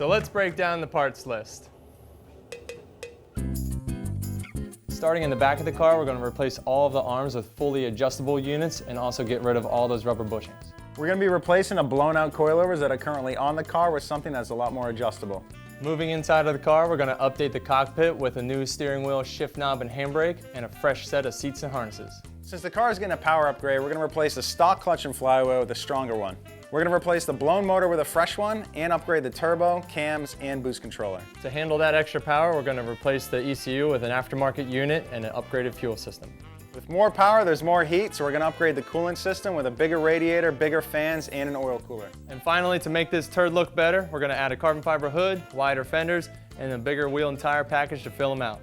So let's break down the parts list. Starting in the back of the car, we're going to replace all of the arms with fully adjustable units and also get rid of all those rubber bushings. We're going to be replacing the blown out coilovers that are currently on the car with something that's a lot more adjustable. Moving inside of the car, we're going to update the cockpit with a new steering wheel, shift knob, and handbrake, and a fresh set of seats and harnesses. Since the car is getting a power upgrade, we're going to replace the stock clutch and flywheel with a stronger one. We're going to replace the blown motor with a fresh one and upgrade the turbo, cams, and boost controller. To handle that extra power, we're going to replace the ECU with an aftermarket unit and an upgraded fuel system. With more power, there's more heat, so we're going to upgrade the coolant system with a bigger radiator, bigger fans, and an oil cooler. And finally, to make this turd look better, we're going to add a carbon fiber hood, wider fenders, and a bigger wheel and tire package to fill them out.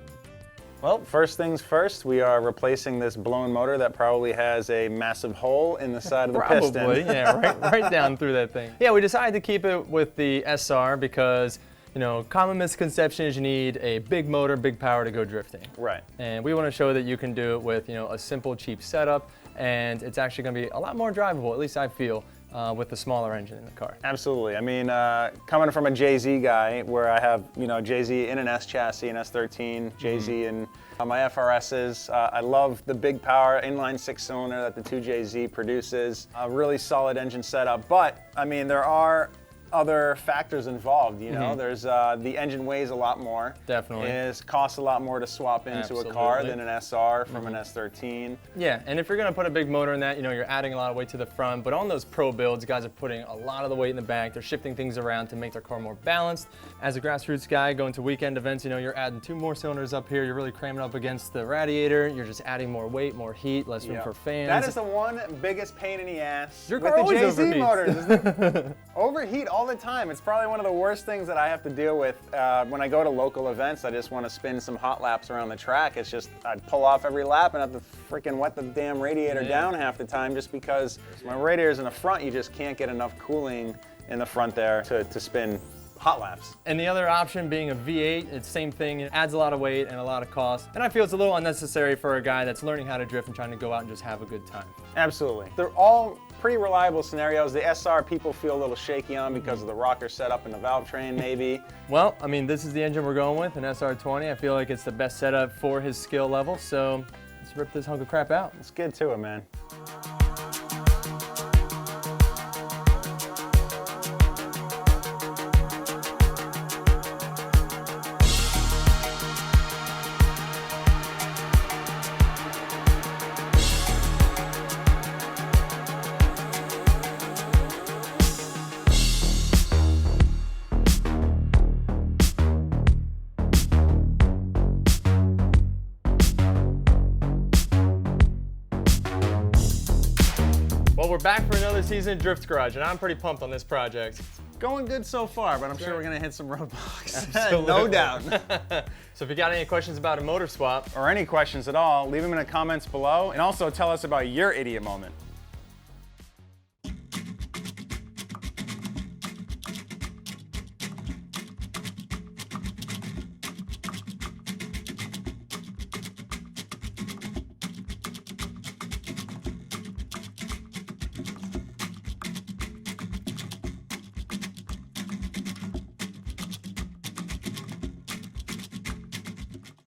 Well, first things first, we are replacing this blown motor that probably has a massive hole in the side of the piston. Probably, yeah, right down through that thing. Yeah, we decided to keep it with the SR because, you know, common misconception is you need a big motor, big power to go drifting. Right. And we want to show that you can do it with, you know, a simple, cheap setup, and it's actually going to be a lot more drivable, at least I feel, with the smaller engine in the car. Absolutely. I mean, coming from a JZ guy, where I have, you know, JZ in an S chassis, an S13, JZ in my FRSs. I love the big power inline 6-cylinder that the 2JZ produces. A really solid engine setup, but I mean, there are other factors involved, you know. There's the engine weighs a lot more. Definitely. It costs a lot more to swap into a car than an SR from an S13. Yeah, and if you're gonna put a big motor in that, you know, you're adding a lot of weight to the front, but on those pro builds, guys are putting a lot of the weight in the back. They're shifting things around to make their car more balanced. As a grassroots guy going to weekend events, you know, you're adding 2 more cylinders up here. You're really cramming up against the radiator. You're just adding more weight, more heat, less room for fans. That is the one biggest pain in the ass Your with car the always JZ overheats. motors. Is the overheat all the time. It's probably one of the worst things that I have to deal with when I go to local events. I just want to spin some hot laps around the track. It's just I'd pull off every lap and have to freaking wet the damn radiator down half the time just because my radiator's in the front. You just can't get enough cooling in the front there to spin hot laps. And the other option being a V8, it's the same thing. It adds a lot of weight and a lot of cost. And I feel it's a little unnecessary for a guy that's learning how to drift and trying to go out and just have a good time. Absolutely. They're all pretty reliable scenarios. The SR people feel a little shaky on because of the rocker setup and the valve train maybe. Well, I mean, this is the engine we're going with, an SR20. I feel like it's the best setup for his skill level, so let's rip this hunk of crap out. Let's get to it, man. Well, we're back for another season of Drift Garage, and I'm pretty pumped on this project. Going good so far, but I'm sure we're gonna hit some roadblocks. Absolutely. No doubt. So if you got any questions about a motor swap, Or any questions at all, leave them in the comments below, and also tell us about your idiot moment.